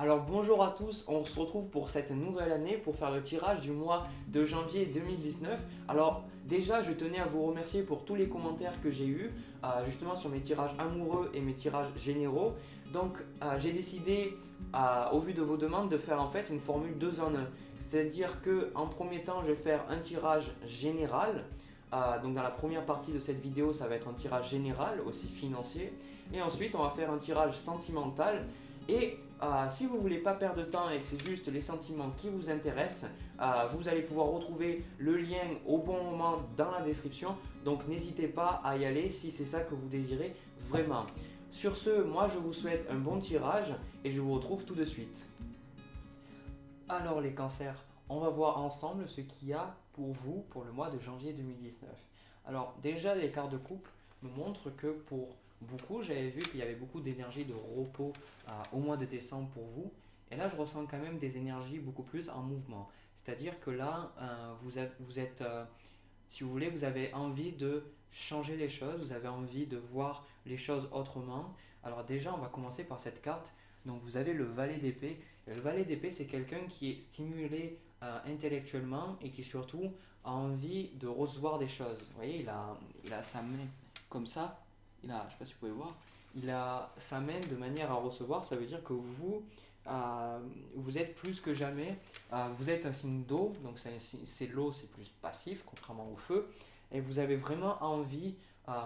Alors bonjour à tous, on se retrouve pour cette nouvelle année pour faire le tirage du mois de janvier 2019. Alors déjà je tenais à vous remercier pour tous les commentaires que j'ai eus justement sur mes tirages amoureux et mes tirages généraux. Donc j'ai décidé au vu de vos demandes de faire en fait une formule 2 en 1. C'est-à-dire que en premier temps je vais faire un tirage général. Donc dans la première partie de cette vidéo ça va être un tirage général aussi financier. Et ensuite on va faire un tirage sentimental. Et si vous ne voulez pas perdre de temps et que c'est juste les sentiments qui vous intéressent, vous allez pouvoir retrouver le lien au bon moment dans la description. Donc n'hésitez pas à y aller si c'est ça que vous désirez vraiment. Sur ce, moi je vous souhaite un bon tirage et je vous retrouve tout de suite. Alors les cancers, on va voir ensemble ce qu'il y a pour vous pour le mois de janvier 2019. Alors déjà les cartes de couple me montrent que pour beaucoup, j'avais vu qu'il y avait beaucoup d'énergie de repos au mois de décembre pour vous. Et là je ressens quand même des énergies beaucoup plus en mouvement. C'est-à-dire que là, vous êtes, si vous voulez, vous avez envie de changer les choses, vous avez envie de voir les choses autrement. Alors déjà, on va commencer par cette carte. Donc vous avez le valet d'épée. Et le valet d'épée, c'est quelqu'un qui est stimulé intellectuellement et qui surtout a envie de recevoir des choses. Vous voyez, il a sa main comme ça. Je ne sais pas si vous pouvez voir. Il a sa main de manière à recevoir. Ça veut dire que vous êtes plus que jamais, vous êtes un signe d'eau, donc c'est l'eau, c'est plus passif, contrairement au feu, et vous avez vraiment envie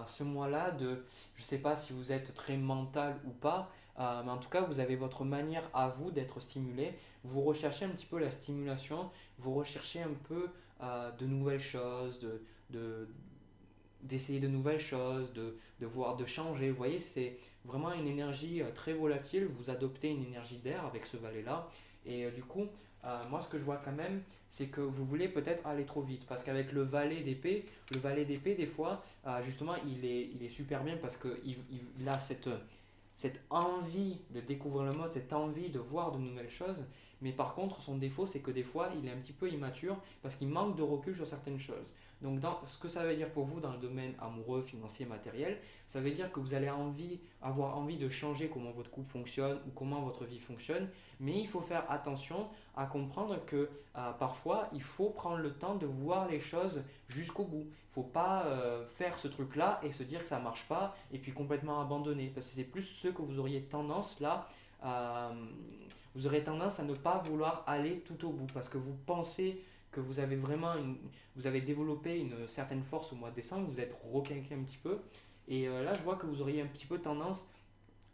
ce mois-là de, je ne sais pas si vous êtes très mental ou pas, mais en tout cas vous avez votre manière à vous d'être stimulé, vous recherchez un petit peu la stimulation, vous recherchez un peu de nouvelles choses, de, d'essayer de nouvelles choses, de voir, de changer. Vous voyez, c'est vraiment une énergie très volatile. Vous adoptez une énergie d'air avec ce valet-là. Et du coup, moi, ce que je vois quand même, c'est que vous voulez peut-être aller trop vite. Parce qu'avec le valet d'épée, des fois, justement, il est super bien parce qu'il a cette envie de découvrir le monde, cette envie de voir de nouvelles choses. Mais par contre, son défaut, c'est que des fois, il est un petit peu immature parce qu'il manque de recul sur certaines choses. Donc, ce que ça veut dire pour vous dans le domaine amoureux, financier, matériel, ça veut dire que vous allez avoir envie de changer comment votre couple fonctionne ou comment votre vie fonctionne. Mais il faut faire attention à comprendre que parfois, il faut prendre le temps de voir les choses jusqu'au bout. Il ne faut pas faire ce truc-là et se dire que ça ne marche pas et puis complètement abandonner. Parce que c'est plus ce que vous auriez tendance là. euh, Vous aurez tendance à ne pas vouloir aller tout au bout parce que vous pensez que vous avez vous avez développé une certaine force au mois de décembre, vous êtes requinqué un petit peu. Et là, je vois que vous auriez un petit peu tendance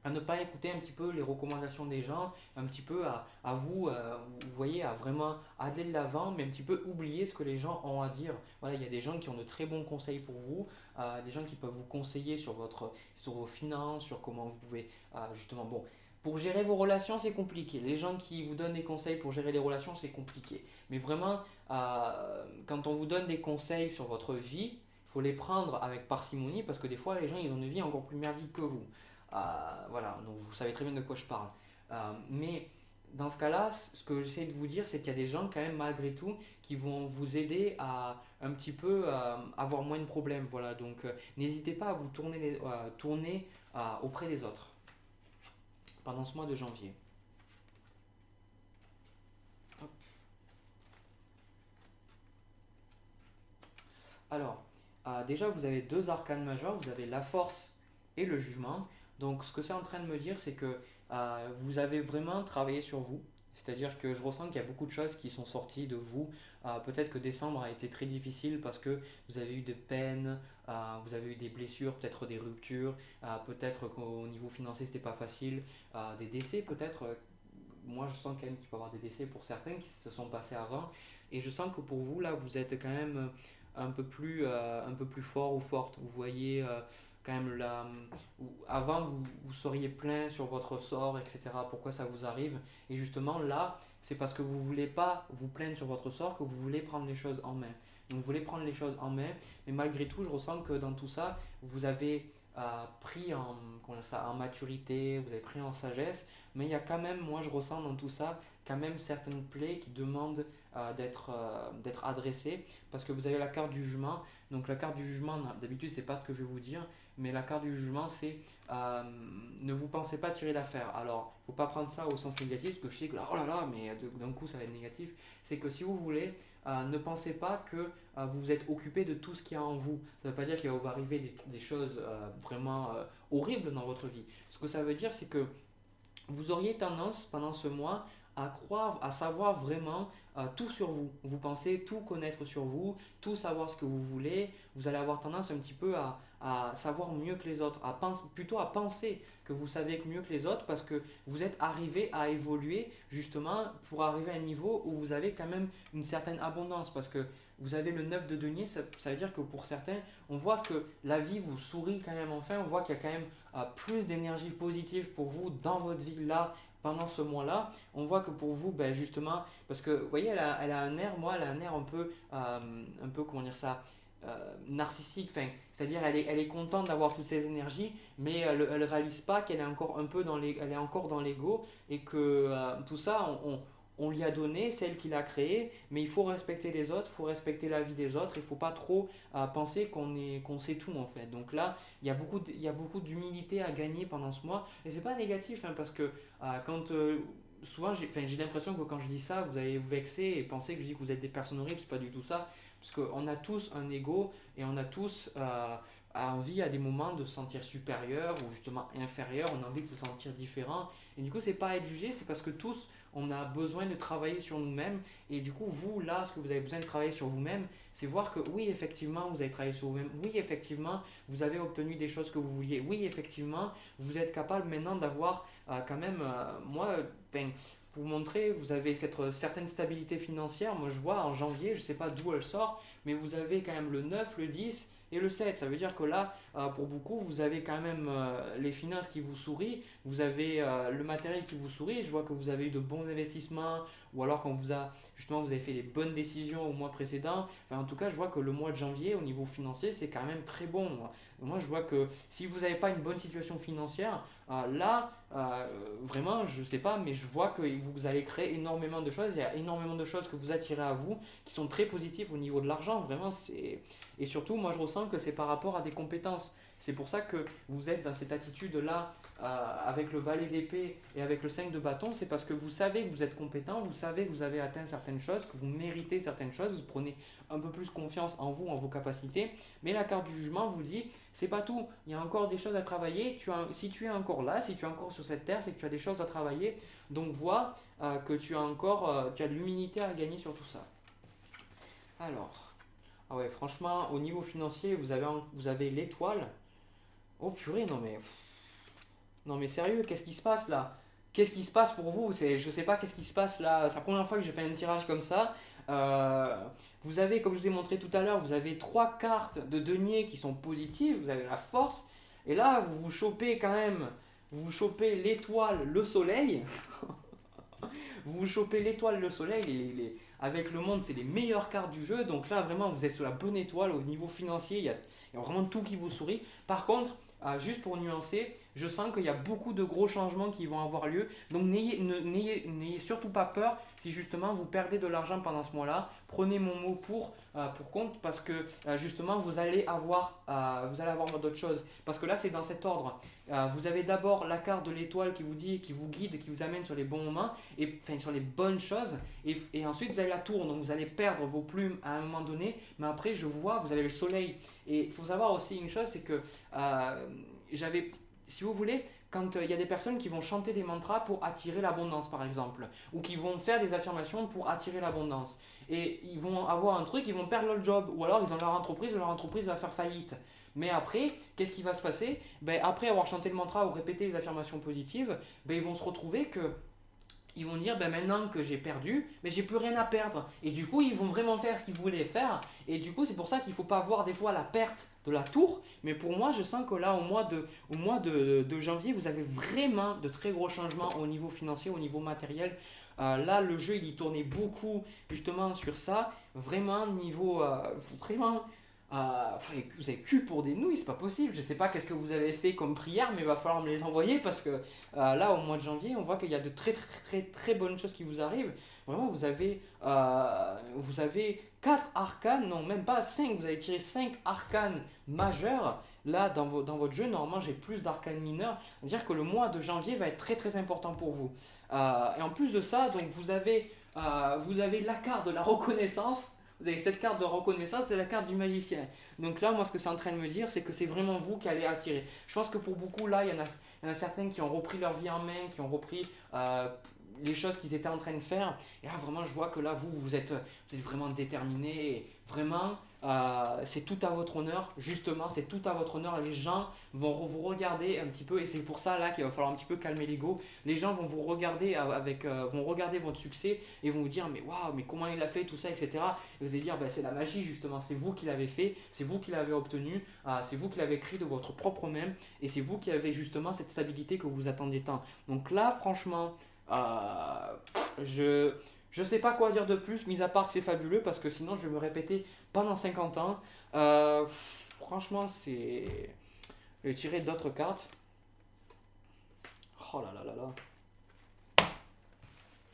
à ne pas écouter un petit peu les recommandations des gens, un petit peu à vous, vous voyez, à vraiment aller de l'avant, mais un petit peu oublier ce que les gens ont à dire. Voilà, il y a des gens qui ont de très bons conseils pour vous, des gens qui peuvent vous conseiller sur vos finances, sur comment vous pouvez justement, bon, pour gérer vos relations, c'est compliqué. Les gens qui vous donnent des conseils pour gérer les relations, c'est compliqué. Mais vraiment, quand on vous donne des conseils sur votre vie, il faut les prendre avec parcimonie parce que des fois, les gens, ils ont une vie encore plus merdique que vous. Voilà, donc vous savez très bien de quoi je parle. Mais dans ce cas-là, ce que j'essaie de vous dire, c'est qu'il y a des gens quand même malgré tout qui vont vous aider à un petit peu avoir moins de problèmes. Voilà, donc n'hésitez pas à vous tourner auprès des autres pendant ce mois de janvier. Hop. Alors, déjà vous avez deux arcanes majeurs, vous avez la force et le jugement. Donc ce que c'est en train de me dire, c'est que vous avez vraiment travaillé sur vous. C'est-à-dire que je ressens qu'il y a beaucoup de choses qui sont sorties de vous. Peut-être que décembre a été très difficile parce que vous avez eu des peines, vous avez eu des blessures, peut-être des ruptures, peut-être qu'au niveau financier c'était pas facile, des décès peut-être. Moi je sens quand même qu'il peut y avoir des décès pour certains qui se sont passés avant. Et je sens que pour vous là vous êtes quand même un peu plus fort ou forte. Vous voyez quand même là, avant vous seriez plein sur votre sort, etc. Pourquoi ça vous arrive. Et justement là, c'est parce que vous ne voulez pas vous plaindre sur votre sort que vous voulez prendre les choses en main. Donc vous voulez prendre les choses en main, mais malgré tout, je ressens que dans tout ça, vous avez pris en maturité, vous avez pris en sagesse, mais il y a quand même, moi je ressens dans tout ça, quand même certaines plaies qui demandent d'être adressées, parce que vous avez la carte du jugement. Donc la carte du jugement, d'habitude c'est pas ce que je vais vous dire, mais la carte du jugement c'est euh, ne vous pensez pas tirer d'affaire. Alors, il ne faut pas prendre ça au sens négatif, parce que je sais que là, oh là là, mais d'un coup ça va être négatif. C'est que si vous voulez, ne pensez pas que vous vous êtes occupé de tout ce qu'il y a en vous. Ça ne veut pas dire qu'il va vous arriver des choses vraiment horribles dans votre vie. Ce que ça veut dire, c'est que vous auriez tendance pendant ce mois à croire, à savoir vraiment tout sur vous. Vous pensez tout connaître sur vous, tout savoir ce que vous voulez. Vous allez avoir tendance un petit peu à savoir mieux que les autres, plutôt à penser que vous savez mieux que les autres parce que vous êtes arrivé à évoluer justement pour arriver à un niveau où vous avez quand même une certaine abondance parce que vous avez le 9 de denier, ça veut dire que pour certains, on voit que la vie vous sourit quand même enfin, on voit qu'il y a quand même plus d'énergie positive pour vous dans votre vie là, pendant ce mois-là. On voit que pour vous, ben justement, parce que vous voyez, elle a un air, moi, elle a un air un peu comment dire ça, narcissique, enfin, c'est-à-dire elle est contente d'avoir toutes ces énergies, mais elle réalise pas qu'elle est encore un peu elle est encore dans l'ego et que tout ça, on lui a donné, c'est elle qui l'a créé, mais il faut respecter les autres, il faut respecter la vie des autres, il ne faut pas trop penser qu'on sait tout en fait. Donc là, il y a beaucoup d'humilité à gagner pendant ce mois, et c'est pas négatif hein, parce que quand souvent j'ai l'impression que quand je dis ça, vous allez vous vexer et penser que je dis que vous êtes des personnes horribles, c'est pas du tout ça, parce qu'on a tous un ego et on a tous envie à des moments de se sentir supérieur ou justement inférieur, on a envie de se sentir différent, et du coup c'est pas à être jugé, c'est parce que tous on a besoin de travailler sur nous-mêmes. Et du coup, vous, là, ce que vous avez besoin de travailler sur vous-même, c'est voir que oui, effectivement, vous avez travaillé sur vous-même. Oui, effectivement, vous avez obtenu des choses que vous vouliez. Oui, effectivement, vous êtes capable maintenant d'avoir quand même, moi, pour vous montrer, vous avez cette certaine stabilité financière. Moi, je vois en janvier, je ne sais pas d'où elle sort, mais vous avez quand même le 9, le 10 et le 7. Ça veut dire que là, pour beaucoup, vous avez quand même les finances qui vous sourient, vous avez le matériel qui vous sourit. Je vois que vous avez eu de bons investissements ou alors quand justement vous avez fait les bonnes décisions au mois précédent. Enfin, en tout cas, je vois que le mois de janvier, au niveau financier, c'est quand même très bon. Moi, je vois que si vous n'avez pas une bonne situation financière, là, vraiment, je ne sais pas, mais je vois que vous allez créer énormément de choses. Il y a énormément de choses que vous attirez à vous qui sont très positives au niveau de l'argent. Vraiment, et surtout, moi, je ressens que c'est par rapport à des compétences. C'est pour ça que vous êtes dans cette attitude-là avec le valet d'épée et avec le 5 de bâton. C'est parce que vous savez que vous êtes compétent, vous savez que vous avez atteint certaines choses, que vous méritez certaines choses, vous prenez un peu plus confiance en vous, en vos capacités. Mais la carte du jugement vous dit, c'est pas tout, il y a encore des choses à travailler. Si tu es encore là, si tu es encore sur cette terre, c'est que tu as des choses à travailler. Donc vois que tu as de l'humilité à gagner sur tout ça. Alors, ah ouais, franchement, au niveau financier, vous avez l'étoile. Oh purée, non mais sérieux, qu'est-ce qui se passe là? Qu'est-ce qui se passe pour vous? Je sais pas qu'est-ce qui se passe là. C'est la première fois que je fais un tirage comme ça. Euh, vous avez, comme je vous ai montré tout à l'heure, vous avez trois cartes de denier qui sont positives. Vous avez la force. Et là, vous vous chopez quand même. Vous vous chopez l'étoile, le soleil. Vous vous chopez l'étoile, le soleil. Avec le monde, c'est les meilleures cartes du jeu. Donc là, vraiment, vous êtes sur la bonne étoile au niveau financier. Il y a vraiment tout qui vous sourit. Par contre, juste pour nuancer, je sens qu'il y a beaucoup de gros changements qui vont avoir lieu. Donc n'ayez surtout pas peur si justement vous perdez de l'argent pendant ce mois-là. Prenez mon mot pour compte parce que justement vous allez avoir d'autres choses. Parce que là c'est dans cet ordre. Vous avez d'abord la carte de l'étoile qui vous dit, qui vous guide, qui vous amène sur les bons moments, et enfin sur les bonnes choses. Et ensuite vous avez la tour, donc vous allez perdre vos plumes à un moment donné. Mais après je vois, vous avez le soleil. Et il faut savoir aussi une chose, c'est que si vous voulez, quand il y a des personnes qui vont chanter des mantras pour attirer l'abondance par exemple, ou qui vont faire des affirmations pour attirer l'abondance, et ils vont avoir un truc, ils vont perdre leur job, ou alors ils ont leur entreprise va faire faillite. Mais après, qu'est-ce qui va se passer? Après avoir chanté le mantra ou répété les affirmations positives, ils vont se retrouver que ils vont dire maintenant que j'ai perdu, mais j'ai plus rien à perdre. Et du coup, ils vont vraiment faire ce qu'ils voulaient faire. Et du coup, c'est pour ça qu'il ne faut pas voir des fois la perte de la tour. Mais pour moi, je sens que là, au mois de janvier, vous avez vraiment de très gros changements au niveau financier, au niveau matériel. Là, le jeu, il y tournait beaucoup justement sur ça. Vraiment, niveau. Vraiment. vous avez cul pour des nouilles, c'est pas possible. Je sais pas qu'est-ce que vous avez fait comme prière, mais il va falloir me les envoyer parce que là, au mois de janvier, on voit qu'il y a de très très très très bonnes choses qui vous arrivent. Vraiment, vous avez 4 arcanes, non, même pas 5. Vous avez tiré 5 arcanes majeurs. Là, dans votre jeu, normalement, j'ai plus d'arcanes mineurs. Ça veut dire que le mois de janvier va être très très important pour vous. Et en plus de ça, donc vous avez la carte de la reconnaissance. Vous avez cette carte de reconnaissance, c'est la carte du magicien. Donc là, moi, ce que c'est en train de me dire, c'est que c'est vraiment vous qui allez attirer. Je pense que pour beaucoup, là, il y en a certains qui ont repris leur vie en main, qui ont repris les choses qu'ils étaient en train de faire. Et là, vraiment, je vois que là, vous êtes vraiment déterminé. Et vraiment, c'est tout à votre honneur. Justement, c'est tout à votre honneur. Les gens vont vous regarder un petit peu. Et c'est pour ça, là, qu'il va falloir un petit peu calmer l'ego. Les gens vont vous regarder vont regarder votre succès et vont vous dire, mais waouh, mais comment il a fait tout ça, etc. Et vous allez dire, ben, c'est la magie, justement. C'est vous qui l'avez fait. C'est vous qui l'avez obtenu. C'est vous qui l'avez créé de votre propre main. Et c'est vous qui avez justement cette stabilité que vous attendiez tant. Donc là, franchement, je sais pas quoi dire de plus, mis à part que c'est fabuleux, parce que sinon je vais me répéter pendant 50 ans. Franchement, c'est. Je vais tirer d'autres cartes. Oh là là là là.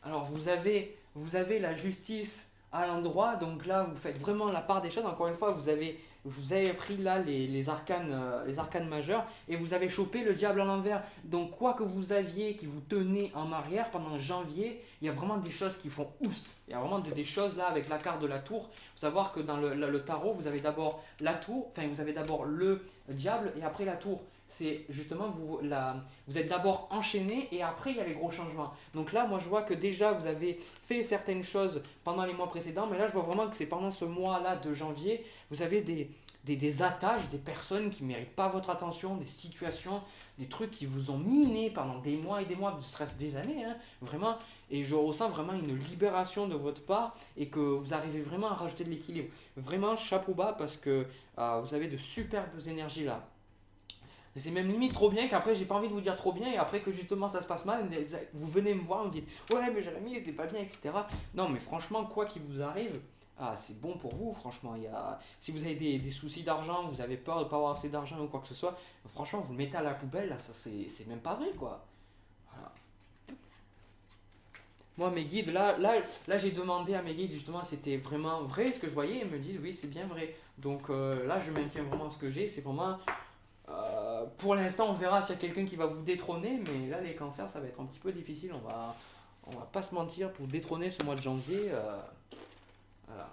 Alors vous avez la justice à l'endroit, donc là vous faites vraiment la part des choses. Encore une fois, vous avez pris là les arcanes majeures et vous avez chopé le diable à l'envers. Donc quoi que vous aviez qui vous tenait en arrière pendant janvier, il y a vraiment des choses qui font oust. Il y a vraiment des choses là avec la carte de la tour. Il faut savoir que dans le tarot, vous avez d'abord la tour, enfin vous avez d'abord le diable et après la tour. C'est justement vous êtes d'abord enchaîné et après il y a les gros changements. Donc là, moi je vois que déjà vous avez fait certaines choses pendant les mois précédents, mais là je vois vraiment que c'est pendant ce mois-là de janvier, vous avez des attaches, des personnes qui ne méritent pas votre attention, des situations, des trucs qui vous ont miné pendant des mois et des mois, ce serait des années, hein, vraiment. Et je ressens vraiment une libération de votre part et que vous arrivez vraiment à rajouter de l'équilibre. Vraiment chapeau bas parce que vous avez de superbes énergies là. C'est même limite trop bien qu'après j'ai pas envie de vous dire trop bien et après que justement ça se passe mal, vous venez me voir et me dites ouais mais Jérémy c'était pas bien, etc. Non mais franchement quoi qu'il vous arrive, c'est bon pour vous franchement. Si vous avez des soucis d'argent, vous avez peur de pas avoir assez d'argent ou quoi que ce soit, franchement vous le mettez à la poubelle, là, ça c'est même pas vrai quoi. Voilà. Moi mes guides, là j'ai demandé à mes guides justement si c'était vraiment vrai ce que je voyais et ils me disent oui c'est bien vrai. Donc là je maintiens vraiment ce que j'ai, c'est vraiment pour l'instant, on verra s'il y a quelqu'un qui va vous détrôner, mais là, les cancers, ça va être un petit peu difficile. On va pas se mentir pour détrôner ce mois de janvier. Voilà.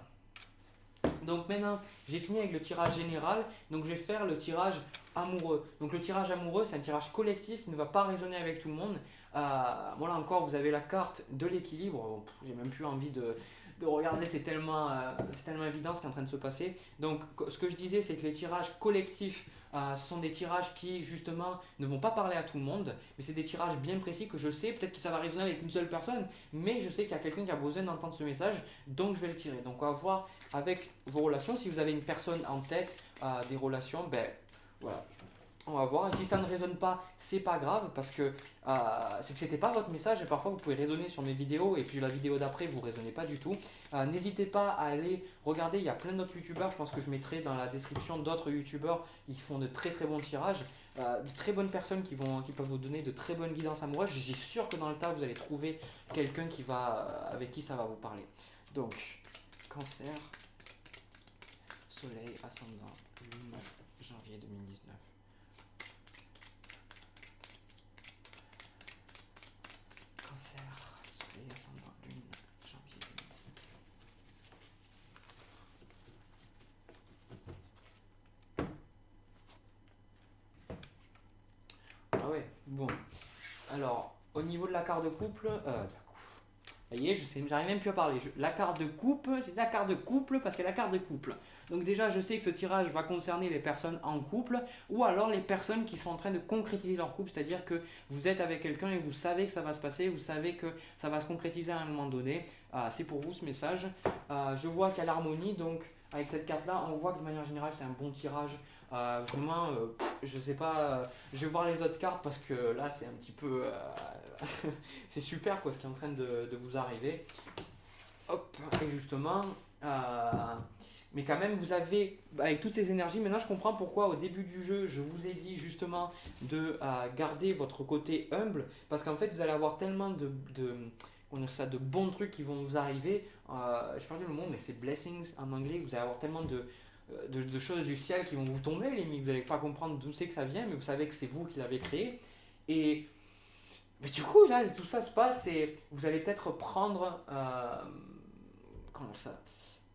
Donc maintenant, j'ai fini avec le tirage général. Donc je vais faire le tirage amoureux. Donc le tirage amoureux, c'est un tirage collectif qui ne va pas résonner avec tout le monde. Voilà encore, vous avez la carte de l'équilibre. J'ai même plus envie de regarder, c'est tellement évident ce qui est en train de se passer. Donc ce que je disais, c'est que les tirages collectifs, ce sont des tirages qui justement ne vont pas parler à tout le monde, mais c'est des tirages bien précis que je sais, peut-être que ça va résonner avec une seule personne, mais je sais qu'il y a quelqu'un qui a besoin d'entendre ce message, donc je vais le tirer. Donc on va voir avec vos relations, si vous avez une personne en tête, des relations, ben voilà. On va voir. Et si ça ne résonne pas, c'est pas grave parce que c'est que c'était pas votre message et parfois vous pouvez raisonner sur mes vidéos et puis la vidéo d'après vous raisonnez pas du tout. N'hésitez pas à aller regarder, il y a plein d'autres youtubeurs, je pense que je mettrai dans la description d'autres youtubeurs qui font de très très bons tirages, de très bonnes personnes qui peuvent vous donner de très bonnes guidances amoureuses. Je suis sûr que dans le tas vous allez trouver quelqu'un avec qui ça va vous parler. Donc, cancer, soleil, ascendant, lune, janvier 2019. Soleil, ascendant, lune, janvier 2019. Ah ouais, bon. Alors, au niveau de la carte de couple, ça y est, j'arrive même plus à parler. La carte de couple, c'est la carte de couple parce que la carte de couple. Donc déjà, je sais que ce tirage va concerner les personnes en couple ou alors les personnes qui sont en train de concrétiser leur couple, c'est-à-dire que vous êtes avec quelqu'un et vous savez que ça va se passer, vous savez que ça va se concrétiser à un moment donné. C'est pour vous ce message. Je vois qu'à l'harmonie, donc avec cette carte-là, on voit que de manière générale, c'est un bon tirage. Vraiment, je sais pas, je vais voir les autres cartes parce que là, c'est un petit peu... c'est super quoi ce qui est en train de vous arriver. Hop, et justement, mais quand même vous avez, avec toutes ces énergies, maintenant je comprends pourquoi au début du jeu je vous ai dit justement de garder votre côté humble, parce qu'en fait vous allez avoir tellement comment dire ça, de bons trucs qui vont vous arriver, je perds le mot mais c'est blessings en anglais, vous allez avoir tellement de choses du ciel qui vont vous tomber, limite vous n'allez pas comprendre d'où c'est que ça vient, mais vous savez que c'est vous qui l'avez créé, et mais du coup là tout ça se passe et vous allez peut-être prendre, comment dire ça,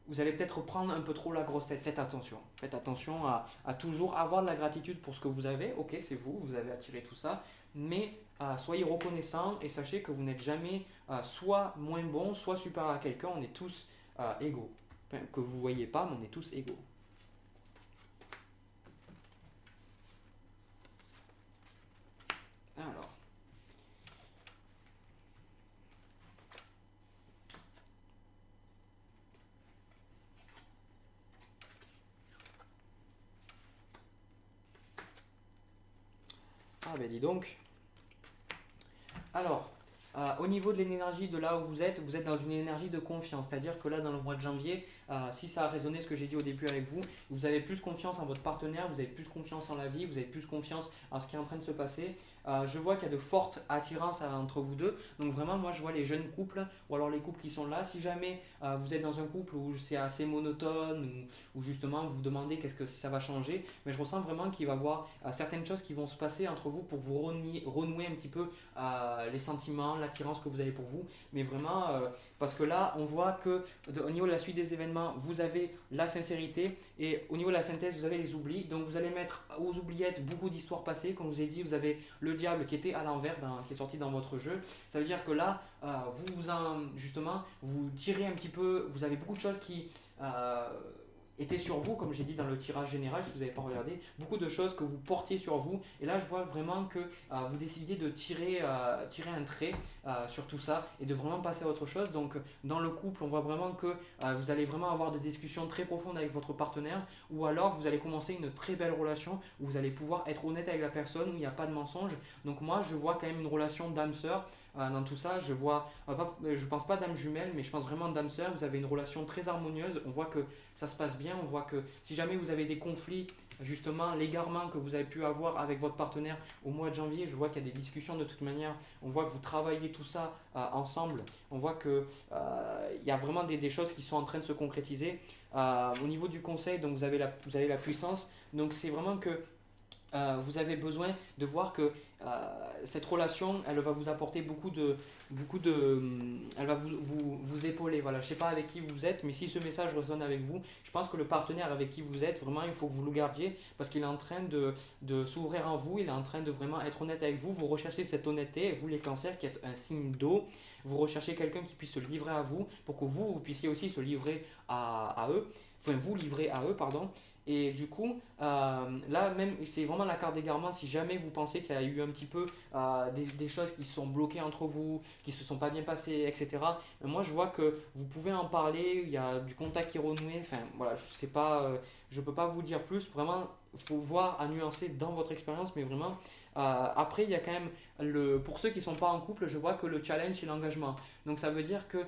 vous allez peut-être prendre un peu trop la grosse tête. Faites attention. Faites attention à toujours avoir de la gratitude pour ce que vous avez. Ok, c'est vous, vous avez attiré tout ça. Mais soyez reconnaissant et sachez que vous n'êtes jamais soit moins bon, soit supérieur à quelqu'un. On est tous égaux. Enfin, que vous ne voyez pas, mais on est tous égaux. Alors. Ah ben dis donc. Alors, au niveau de l'énergie de là où vous êtes dans une énergie de confiance. C'est-à-dire que là, dans le mois de janvier, si ça a résonné ce que j'ai dit au début avec vous, vous avez plus confiance en votre partenaire, vous avez plus confiance en la vie, vous avez plus confiance en ce qui est en train de se passer. Je vois qu'il y a de fortes attirances entre vous deux. Donc vraiment, moi, je vois les jeunes couples ou alors les couples qui sont là. Si jamais vous êtes dans un couple où c'est assez monotone ou justement vous vous demandez qu'est-ce que ça va changer, mais je ressens vraiment qu'il va y avoir certaines choses qui vont se passer entre vous pour vous renouer un petit peu les sentiments, l'attirance que vous avez pour vous. Mais vraiment, parce que là, on voit que au niveau de la suite des événements, vous avez la sincérité et au niveau de la synthèse, vous avez les oublis. Donc vous allez mettre aux oubliettes beaucoup d'histoires passées. Comme je vous ai dit, vous avez le diable qui était à l'envers, qui est sorti dans votre jeu. Ça veut dire que là, justement, vous tirez un petit peu, vous avez beaucoup de choses qui étaient sur vous, comme j'ai dit dans le tirage général, si vous n'avez pas regardé, beaucoup de choses que vous portiez sur vous. Et là, je vois vraiment que vous décidez de tirer un trait sur tout ça et de vraiment passer à autre chose. Donc, dans le couple, on voit vraiment que vous allez vraiment avoir des discussions très profondes avec votre partenaire, ou alors vous allez commencer une très belle relation où vous allez pouvoir être honnête avec la personne, où il n'y a pas de mensonge. Donc, moi, je vois quand même une relation d'âme-sœur. Dans tout ça, je pense pas d'âme jumelle, mais je pense vraiment d'âme sœur. Vous avez une relation très harmonieuse. On voit que ça se passe bien. On voit que si jamais vous avez des conflits, justement, l'égarement que vous avez pu avoir avec votre partenaire au mois de janvier, je vois qu'il y a des discussions de toute manière. On voit que vous travaillez tout ça ensemble. On voit que il y a vraiment des choses qui sont en train de se concrétiser. Au niveau du conseil, donc vous avez la puissance. Donc c'est vraiment que vous avez besoin de voir que cette relation, elle va vous apporter elle va vous épauler. Voilà, je sais pas avec qui vous êtes, mais si ce message résonne avec vous, je pense que le partenaire avec qui vous êtes, vraiment, il faut que vous le gardiez parce qu'il est en train de s'ouvrir en vous, il est en train de vraiment être honnête avec vous. Vous recherchez cette honnêteté, vous les cancers qui êtes un signe d'eau, vous recherchez quelqu'un qui puisse se livrer à vous pour que vous puissiez aussi se livrer à eux, enfin vous livrer à eux, pardon. Et du coup, là même, c'est vraiment la carte d'égarement. Si jamais vous pensez qu'il y a eu un petit peu des choses qui sont bloquées entre vous, qui se sont pas bien passées, etc. Moi, je vois que vous pouvez en parler. Il y a du contact qui est renoué. Enfin, voilà, je sais pas, je peux pas vous dire plus. Vraiment, faut voir à nuancer dans votre expérience, mais vraiment. Après, il y a quand même pour ceux qui ne sont pas en couple, je vois que le challenge c'est l'engagement. Donc ça veut dire que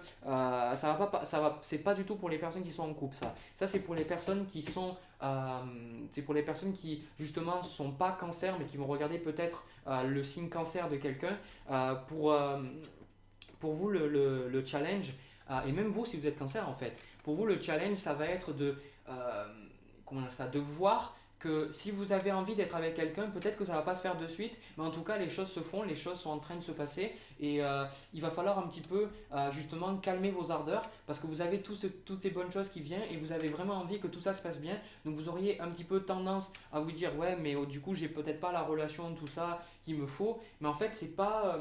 c'est pas du tout pour les personnes qui sont en couple. Ça c'est pour les personnes qui sont, c'est pour les personnes qui justement sont pas cancer, mais qui vont regarder peut-être le signe cancer de quelqu'un. Pour vous le challenge et même vous si vous êtes cancer en fait. Pour vous le challenge ça va être comment dire ça, de voir que si vous avez envie d'être avec quelqu'un, peut-être que ça ne va pas se faire de suite, mais en tout cas les choses se font, les choses sont en train de se passer et il va falloir un petit peu justement calmer vos ardeurs parce que vous avez toutes ces bonnes choses qui viennent et vous avez vraiment envie que tout ça se passe bien. Donc vous auriez un petit peu tendance à vous dire ouais mais du coup j'ai peut-être pas la relation, tout ça qu'il me faut, mais en fait c'est pas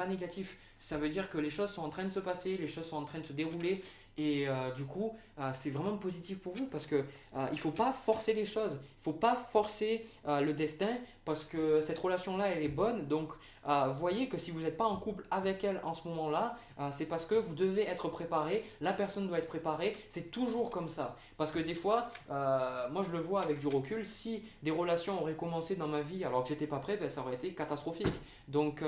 négatif. Ça veut dire que les choses sont en train de se passer, les choses sont en train de se dérouler. Et du coup, c'est vraiment positif pour vous parce que il ne faut pas forcer les choses, il ne faut pas forcer le destin parce que cette relation-là, elle est bonne. Donc, voyez que si vous n'êtes pas en couple avec elle en ce moment-là, c'est parce que vous devez être préparé, la personne doit être préparée, c'est toujours comme ça. Parce que des fois, moi je le vois avec du recul, si des relations auraient commencé dans ma vie alors que j'étais pas prêt, ben, ça aurait été catastrophique. Donc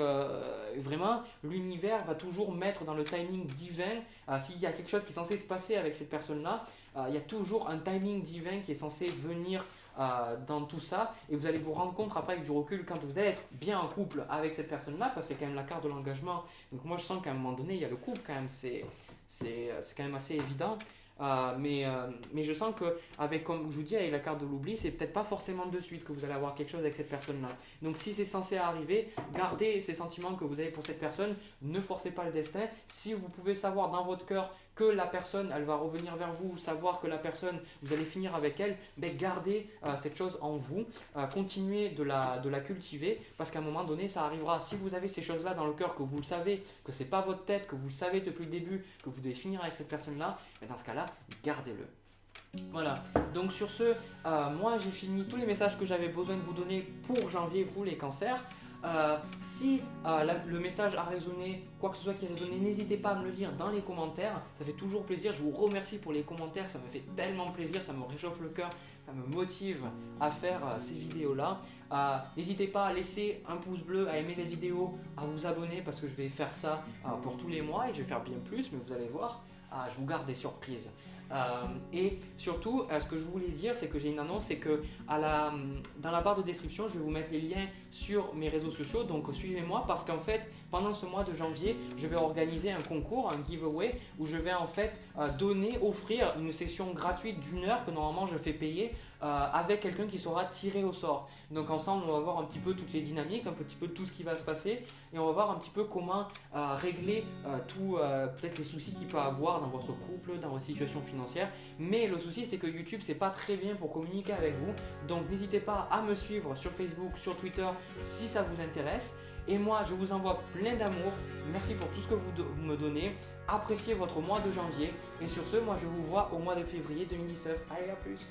vraiment, l'univers va toujours mettre dans le timing divin, s'il y a quelque chose qui est censé se passer avec cette personne-là, il y a toujours un timing divin qui est censé venir dans tout ça, et vous allez vous rendre compte après avec du recul quand vous allez être bien en couple avec cette personne-là, parce qu'il y a quand même la carte de l'engagement. Donc moi je sens qu'à un moment donné, il y a le couple quand même, c'est quand même assez évident. Mais je sens que, avec, comme je vous dis, avec la carte de l'oubli, c'est peut-être pas forcément de suite que vous allez avoir quelque chose avec cette personne-là. Donc si c'est censé arriver, gardez ces sentiments que vous avez pour cette personne, ne forcez pas le destin. Si vous pouvez savoir dans votre cœur que la personne, elle va revenir vers vous, savoir que la personne, vous allez finir avec elle, ben gardez cette chose en vous, continuez de la cultiver, parce qu'à un moment donné, ça arrivera. Si vous avez ces choses-là dans le cœur, que vous le savez, que c'est pas votre tête, que vous le savez depuis le début, que vous devez finir avec cette personne-là, ben dans ce cas-là, gardez-le. Voilà, donc sur ce, moi j'ai fini tous les messages que j'avais besoin de vous donner pour janvier, vous les cancers. Si le message a résonné, quoi que ce soit qui a résonné, n'hésitez pas à me le dire dans les commentaires, ça fait toujours plaisir. Je vous remercie pour les commentaires, ça me fait tellement plaisir, ça me réchauffe le cœur, ça me motive à faire ces vidéos-là. N'hésitez pas à laisser un pouce bleu, à aimer les vidéos, à vous abonner, parce que je vais faire ça pour tous les mois et je vais faire bien plus, mais vous allez voir, je vous garde des surprises. Et surtout, ce que je voulais dire, c'est que j'ai une annonce, c'est que dans la barre de description, je vais vous mettre les liens sur mes réseaux sociaux, donc suivez-moi, parce qu'en fait, pendant ce mois de janvier, je vais organiser un concours, un giveaway, où je vais en fait offrir une session gratuite d'1 heure que normalement je fais payer, avec quelqu'un qui sera tiré au sort. Donc ensemble, on va voir un petit peu toutes les dynamiques, un petit peu tout ce qui va se passer, et on va voir un petit peu comment régler peut-être les soucis qu'il peut avoir dans votre couple, dans votre situation financière. Mais le souci, c'est que YouTube, c'est pas très bien pour communiquer avec vous. Donc n'hésitez pas à me suivre sur Facebook, sur Twitter, si ça vous intéresse. Et moi, je vous envoie plein d'amour. Merci pour tout ce que vous me donnez. Appréciez votre mois de janvier. Et sur ce, moi, je vous vois au mois de février 2019. Allez, à plus!